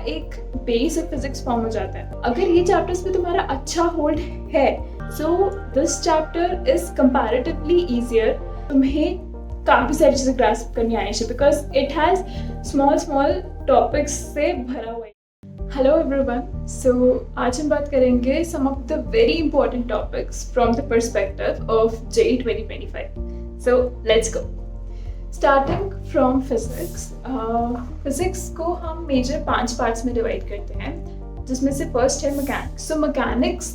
एक basic physics form हो जाता है। अगर ये चैप्टर्स पे तुम्हारा अच्छा होल्ड है, so this chapter is comparatively easier. तुम्हें काफ़ी सारी चीज़ें ग्रास्प करनी आनी चाहिए because it has small topics से भरा हुआ है। हेलो एवरीवन, सो आज हम बात करेंगे some of the very important topics from the perspective of JEE 2025। So let's go. Starting from physics. Physics को हम मेजर 5 पार्ट्स में डिवाइड करते हैं, जिसमें से फर्स्ट है mechanics. So mechanics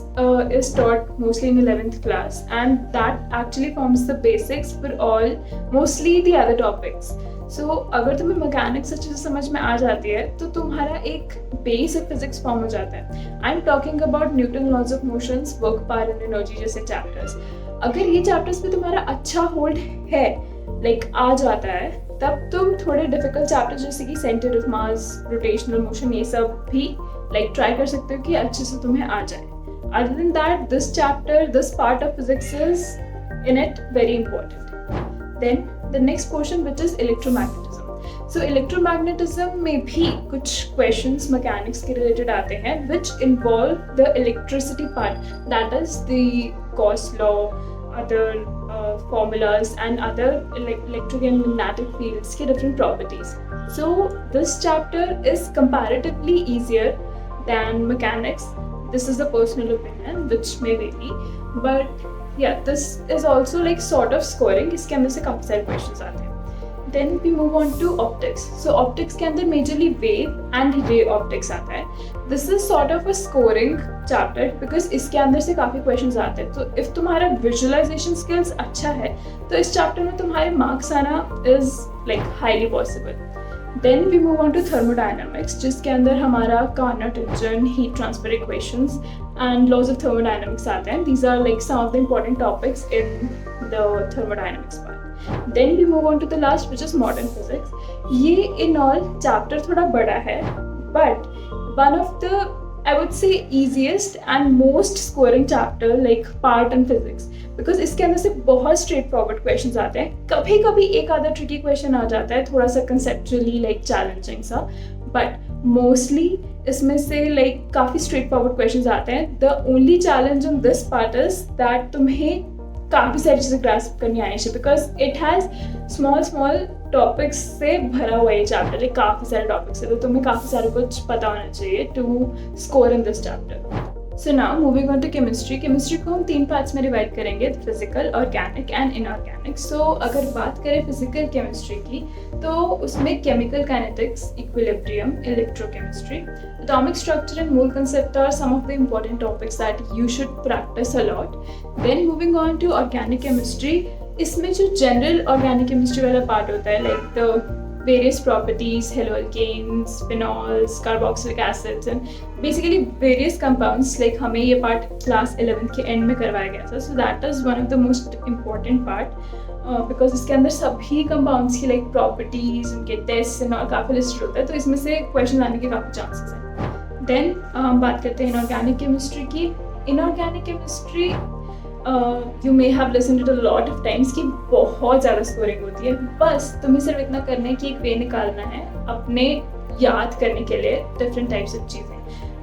is taught mostly in 11th class and that actually forms the basics for all mostly the other topics. So अगर तुम्हें मैकेनिक्स अच्छे से समझ में आ जाती है तो तुम्हारा एक बेसिक फिजिक्स फॉर्म हो जाता है। I am talking about Newton laws of motions, work, power and energy जैसे चैप्टर्स। अगर ये चैप्टर्स पे तुम्हारा अच्छा होल्ड है, लाइक आ जाता है, तब तुम थोड़े डिफिकल्ट चैप्टर्स जैसे कि centre of mass, rotational motion, ये सब भी लाइक ट्राई कर सकते हो कि अच्छे से तुम्हें आ जाए। Other than that, this chapter, this part of physics is in it very important. Then the next portion which is electromagnetism. So electromagnetism में भी कुछ क्वेश्चंस मैकेनिक्स के रिलेटेड आते हैं which involve the electricity part, that is the Gauss law, other formulas and other electric and magnetic fields के different properties. So this chapter is comparatively easier than mechanics. This is the personal opinion which may vary, but yeah, this is also like sort of scoring. इसके अंदर से काफी सारे questions आते हैं। Then we move on to optics. So optics के अंदर majorly wave and ray optics आता है। This is sort of a scoring chapter because इसके अंदर से काफ़ी questions आते हैं। तो if तुम्हारा visualization skills अच्छा है तो इस chapter में तुम्हारे marks आना is like highly possible. Then we move on to thermodynamics, जिसके अंदर हमारा Carnot-Tindron, heat transfer equations and laws of thermodynamics आते हैं। These are like some of the important topics in the thermodynamics part. Then we move on to the last, which is modern physics. ये in all chapter थोड़ा बड़ा है, but one of the I would say easiest and most scoring chapter like part in physics, because इसके अंदर से बहुत straight forward questions आते हैं। कभी कभी एक आधा tricky question आ जाता है, थोड़ा सा conceptually like challenging सा, but mostly इसमें से like काफ़ी straight forward questions आते हैं। The only challenge in this part is that तुम्हें काफ़ी सारी चीज़ें ग्रास्प करनी आनी चाहिए because it has small topics से भरा हुआ ये चैप्टर, लाइक काफ़ी सारे टॉपिक्स है, तो तुम्हें काफ़ी सारे कुछ पता होना चाहिए to score in this chapter. So now moving on to chemistry. Chemistry को हम 3 पार्ट्स में डिवाइड करेंगे, physical, organic and inorganic. So अगर बात करें फिजिकल केमिस्ट्री की तो उसमें chemical kinetics, equilibrium, electrochemistry, atomic structure and mole concept are some of the important topics that you should practice a lot. Then moving on to organic chemistry, इसमें जो general organic chemistry वाला part होता है, like the various properties, haloalkanes, phenols, carboxylic acids and basically various compounds, like हमें ये part class 11th के end में करवाया गया था। So that is one of the most important part because इसके अंदर सभी compounds की like properties, उनके tests and all काफ़ी listed होता है, तो इसमें से question आने के काफ़ी chances हैं। देन हम बात करते हैं इनऑर्गेनिक केमिस्ट्री की। Inorganic chemistry you may have listened it a lot of times कि बहुत ज़्यादा स्कोरिंग होती है। बस तुम्हें सिर्फ इतना करना है कि एक वे निकालना है अपने याद करने के लिए डिफरेंट टाइप्स ऑफ चीज़ें।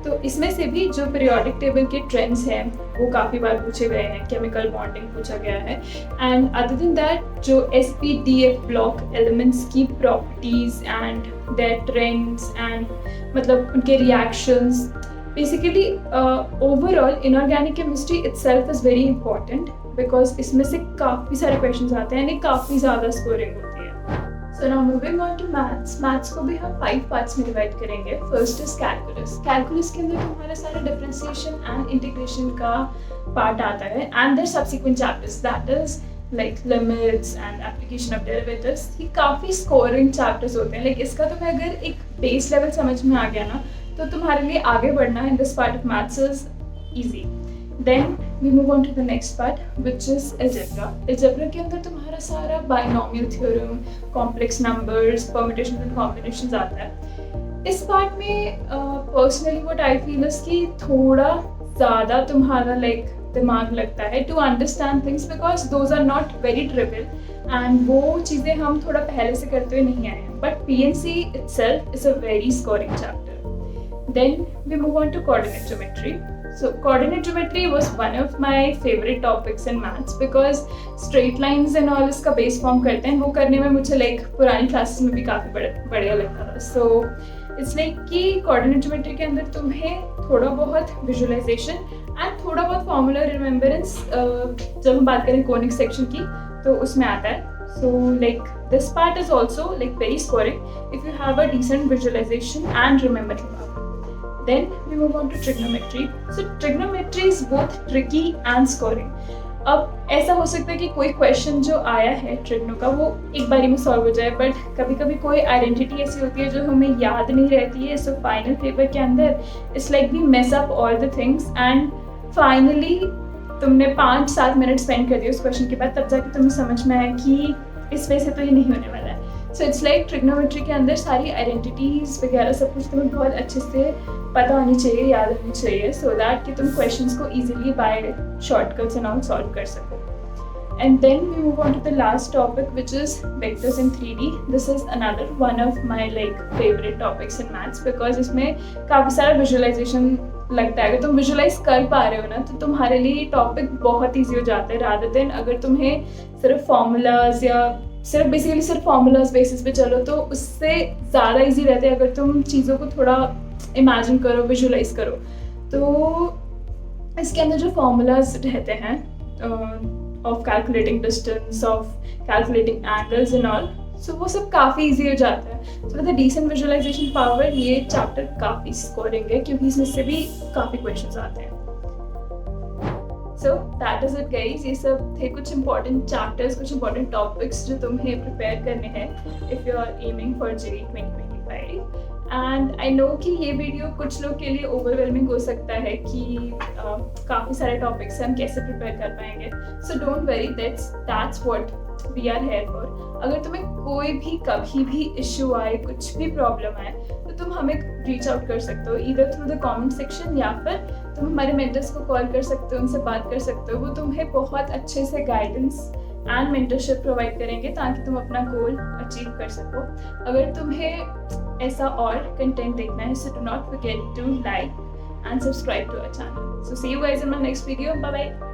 तो इसमें से भी जो पीरियोडिक टेबल के ट्रेंड्स हैं वो काफ़ी बार पूछे गए हैं, केमिकल बॉन्डिंग पूछा गया है, एंड अदर देन दैट जो SPDF ब्लॉक एलिमेंट्स की properties and their trends and मतलब उनके reactions, basically overall inorganic chemistry itself is very important because इसमें से काफ़ी सारे क्वेश्चंस आते हैं, काफ़ी ज़्यादा स्कोरिंग होती है। So now moving on to maths. Maths को भी हम 5 पार्ट्स में डिवाइड करेंगे। First is calculus. कैलकुलस के अंदर तुम्हारा सारा डिफरेंशिएशन एंड इंटीग्रेशन का पार्ट आता है and their subsequent chapters, that is like limits and application of derivatives. ये काफ़ी स्कोरिंग चैप्टर्स होते हैं, लाइक इसका तुम्हें अगर एक बेस लेवल समझ में आ गया ना तो तुम्हारे लिए आगे बढ़ना in this part of maths is easy. Then we move on to the next part, which is algebra. Algebra के अंदर तुम्हारा सारा binomial theorem, complex numbers, permutations and combinations आता है। इस पार्ट में personally what I feel is कि थोड़ा ज़्यादा तुम्हारा like दिमाग लगता है to understand things because those are not very trivial and वो चीज़ें हम थोड़ा पहले से करते हुए नहीं आए हैं। But PNC itself is a very scoring chapter. Then we move on to coordinate geometry. So coordinate geometry was one of my favorite topics in maths because straight lines and all इसका base form करते हैं, वो करने में मुझे like पुरानी classes में भी काफ़ी बढ़िया लगता था. So it's like कि coordinate geometry के अंदर तुम्हें थोड़ा बहुत visualization and थोड़ा बहुत formula remembrance जब हम बात करें conic section की तो उसमें आता है. So like this part is also like very scoring if you have a decent visualization and remembering power. Then we move on to trigonometry. So trigonometry is both tricky and scoring. अब ऐसा हो सकता है कि कोई question जो आया है ट्रिग्नो का वो एक बारी में सॉल्व हो जाए, बट कभी कभी कोई आइडेंटिटी ऐसी होती है जो हमें याद नहीं रहती है. सो फाइनल पेपर के अंदर it's like we mess up all the things and finally तुमने 5-7 मिनट स्पेंड कर दिए उस क्वेश्चन के बाद, तब जाके तुम्हें समझ में आया कि इस वजह से तो ये नहीं होने वाला है. सो इट्स लाइक ट्रिग्नोमेट्री के अंदर सारी आइडेंटिटीज़ वगैरह सब कुछ तुम्हें बहुत अच्छे से पता होनी चाहिए, याद होनी चाहिए, सो दैट कि तुम क्वेश्चंस को easily by shortcuts and all solve कर सको. And then we move on to the last topic, which is vectors in 3D. This is another one of my like favorite topics in maths because इसमें काफ़ी सारा visualization लगता है. अगर तुम visualize कर पा रहे हो ना तो तुम्हारे लिए टॉपिक बहुत ईजी हो जाता है, rather than अगर तुम्हें सिर्फ formulas या सिर्फ formulas बेसिस पे चलो तो उससे ज़्यादा ईजी रहता है अगर तुम चीज़ों को थोड़ा इमेजिन करो, विजुलाइज करो. तो इसके अंदर जो formulas रहते हैं of calculating distance, of calculating angles and all, so वो सब काफ़ी easy हो जाता है. So with a decent visualization power ये chapter काफ़ी scoring है क्योंकि इसमें से भी काफ़ी questions आते हैं. So that is it guys. ये सब थे कुछ important chapters, कुछ important topics जो तुम्हें prepare करने हैं if you are aiming for JEE 2025. And I know कि ये वीडियो कुछ लोग के लिए ओवरवेलमिंग हो सकता है कि काफ़ी सारे टॉपिक्स हम कैसे प्रिपेयर कर पाएंगे. So don't worry, that's what we are here for. अगर तुम्हें कोई भी कभी भी इश्यू आए, कुछ भी प्रॉब्लम आए, तो तुम हमें रीच आउट कर सकते हो either through the comment section या फिर तुम हमारे मेंटर्स को कॉल कर सकते हो, उनसे बात कर सकते हो. वो तुम्हें बहुत अच्छे से गाइडेंस एंड मेंटरशिप प्रोवाइड करेंगे ताकि तुम अपना गोल अचीव कर सको. अगर तुम्हें ऐसा और कंटेंट देखना है, so do not forget to like and subscribe to our channel. So see you guys in my next video. Bye bye.